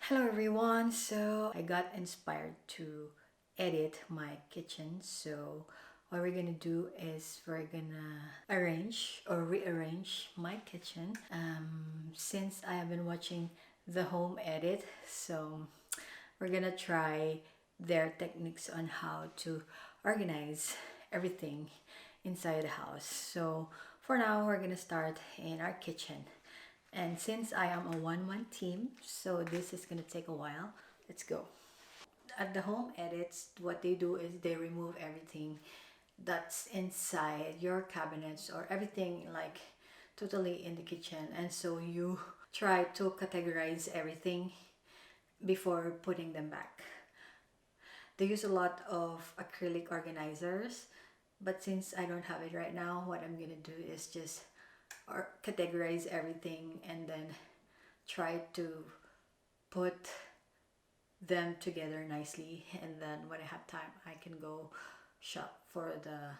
Hello everyone. So I got inspired to edit my kitchen. So what we're gonna do is we're gonna arrange or rearrange my kitchen. Since I have been watching the home edit, so we're gonna try their techniques on how to organize everything inside the house. So for now, we're gonna start in our kitchen. And since I am a one-man team, so this is gonna take a while. Let's go. At the home edits, what they do is they remove everything that's inside your cabinets or everything like totally in the kitchen. And so you try to categorize everything before putting them back. They use a lot of acrylic organizers, but since I don't have it right now, what I'm gonna do is just or categorize everything and then try to put them together nicely, and then when I have time I can go shop for the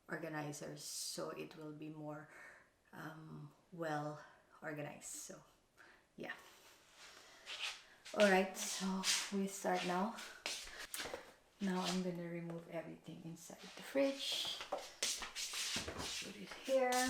organizers so it will be more well organized. So yeah, all right, so we start now. I'm gonna remove everything inside the fridge, put it here.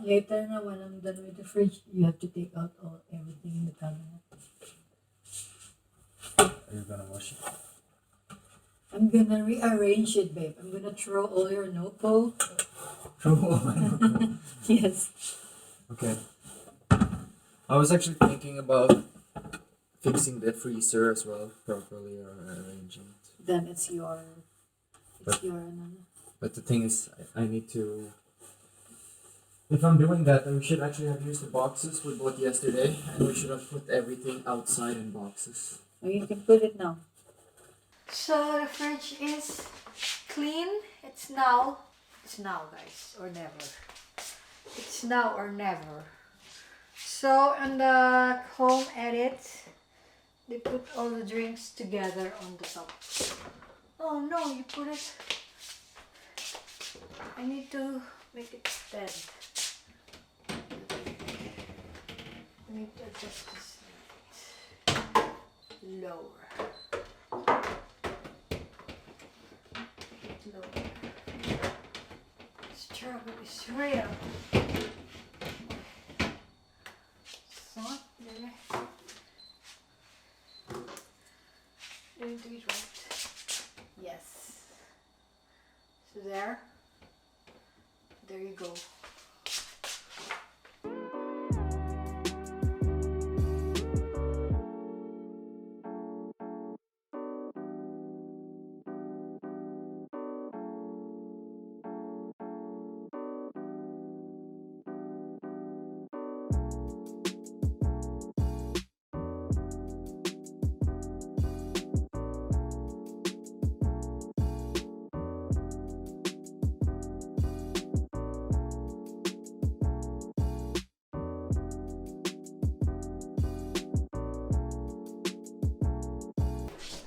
Later na, when I'm done with the fridge, you have to take out everything in the cabinet. Are you gonna wash it? I'm gonna rearrange it, babe. I'm gonna throw all your notebook. Throw all my notebook. Yes. Okay. I was actually thinking about fixing the freezer as well, properly or arranging it. Then it's your But- your But the thing is, I need to. If I'm doing that, then we should actually have used the boxes we bought yesterday, and we should have put everything outside in boxes. Oh, you can put it now. So the fridge is clean. It's now, guys, or never. It's now or never. So on the home edit, they put all the drinks together on the top. Oh no, you put it. I need to make it steady. I need to adjust this lower. Lower. Struggle is real. So, there. Did I do it right? Yes. So there you go.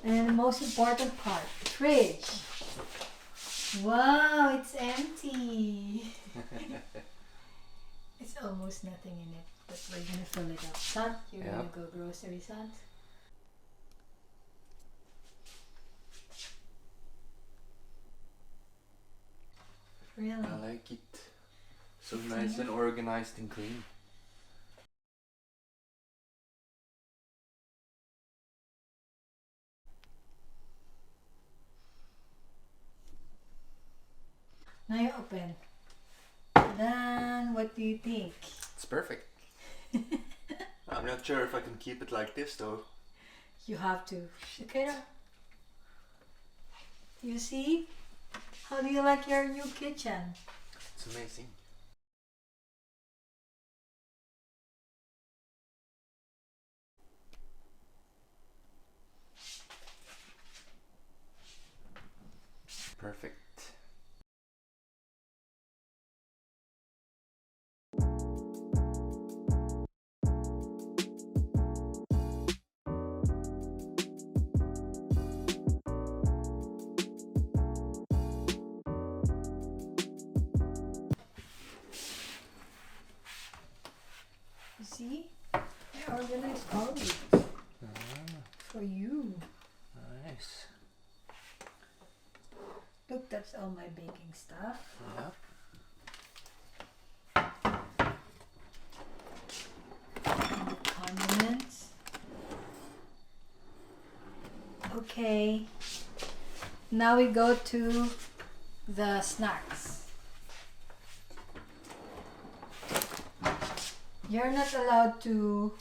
And the most important part, the fridge. Wow, it's empty. almost nothing in it, but we're gonna fill it up. Sant, you're gonna go grocery, Sant? Really? I like it. So nice and organized and clean. Now you open. Then, what do you think? It's perfect. I'm not sure if I can keep it like this though. You have to. Okay. You see? How do you like your new kitchen? It's amazing. Perfect. You see? I organized all of it for you. Nice. Look, that's all my baking stuff. Yeah. And the condiments. Okay. Now we go to the snacks. You're not allowed to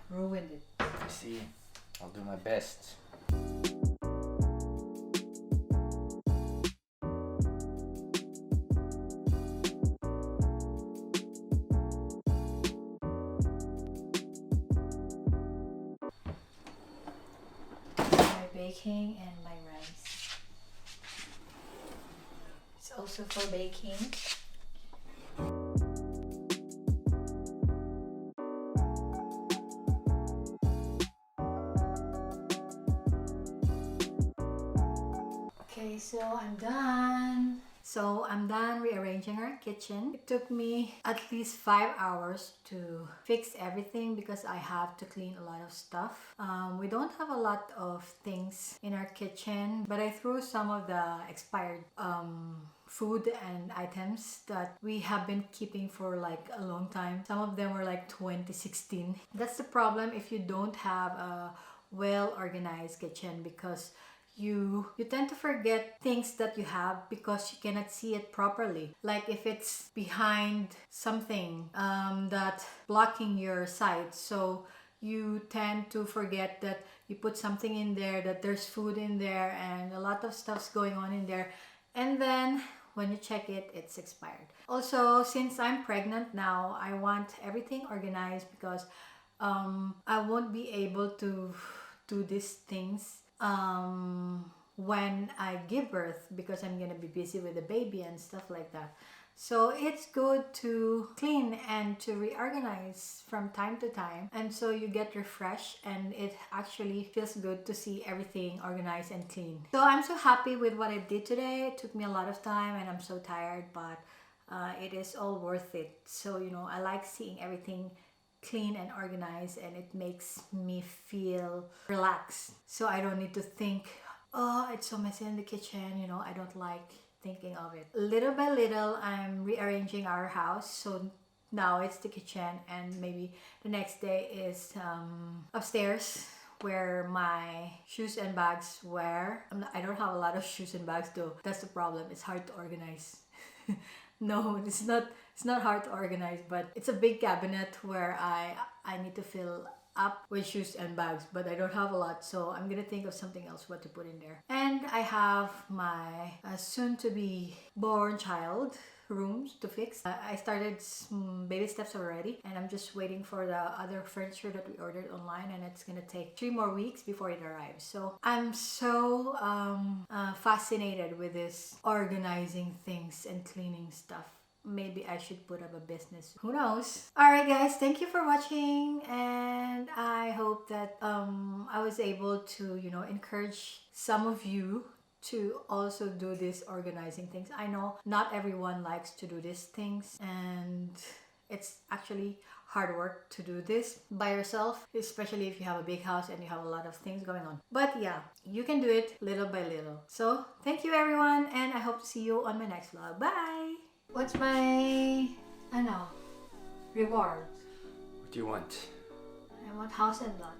ruin it. I see. I'll do my best. My baking and my rice. It's also for baking. Okay, so I'm done. I'm done rearranging our kitchen. It took me at least 5 hours to fix everything because I have to clean a lot of stuff. We don't have a lot of things in our kitchen, but I threw some of the expired food and items that we have been keeping for like a long time. Some of them were like 2016. That's the problem if you don't have a well organized kitchen, because you tend to forget things that you have because you cannot see it properly. Like if it's behind something that blocking your sight, so you tend to forget that you put something in there, that there's food in there and a lot of stuff's going on in there, and then when you check it, it's expired. Also, since I'm pregnant now, I want everything organized because I won't be able to do these things when I give birth, because I'm gonna be busy with the baby and stuff like that. So it's good to clean and to reorganize from time to time, and so you get refreshed and it actually feels good to see everything organized and clean. So I'm so happy with what I did today. It took me a lot of time and I'm so tired, but it is all worth it. So I like seeing everything clean and organized, and it makes me feel relaxed, so I don't need to think, oh, it's so messy in the kitchen. I don't like thinking of it. Little by little, I'm rearranging our house, so now it's the kitchen, and maybe the next day is upstairs where my shoes and bags were. I don't have a lot of shoes and bags though. That's the problem. It's hard to organize. No, it's not hard to organize, but it's a big cabinet where I need to fill up with shoes and bags, but I don't have a lot, so I'm gonna think of something else what to put in there. And I have my soon to be born child rooms to fix. I started some baby steps already, and I'm just waiting for the other furniture that we ordered online, and it's gonna take 3 more weeks before it arrives. So I'm so fascinated with this organizing things and cleaning stuff. Maybe I should put up a business. Who knows? Alright guys, thank you for watching, and I hope that I was able to, encourage some of you to also do these organizing things. I know not everyone likes to do these things, and It's actually hard work to do this by yourself, especially if you have a big house and you have a lot of things going on. But yeah, you can do it little by little. So thank you everyone, and I hope to see you on my next vlog. Bye! What's my, I know, reward? What do you want? I want house and lot.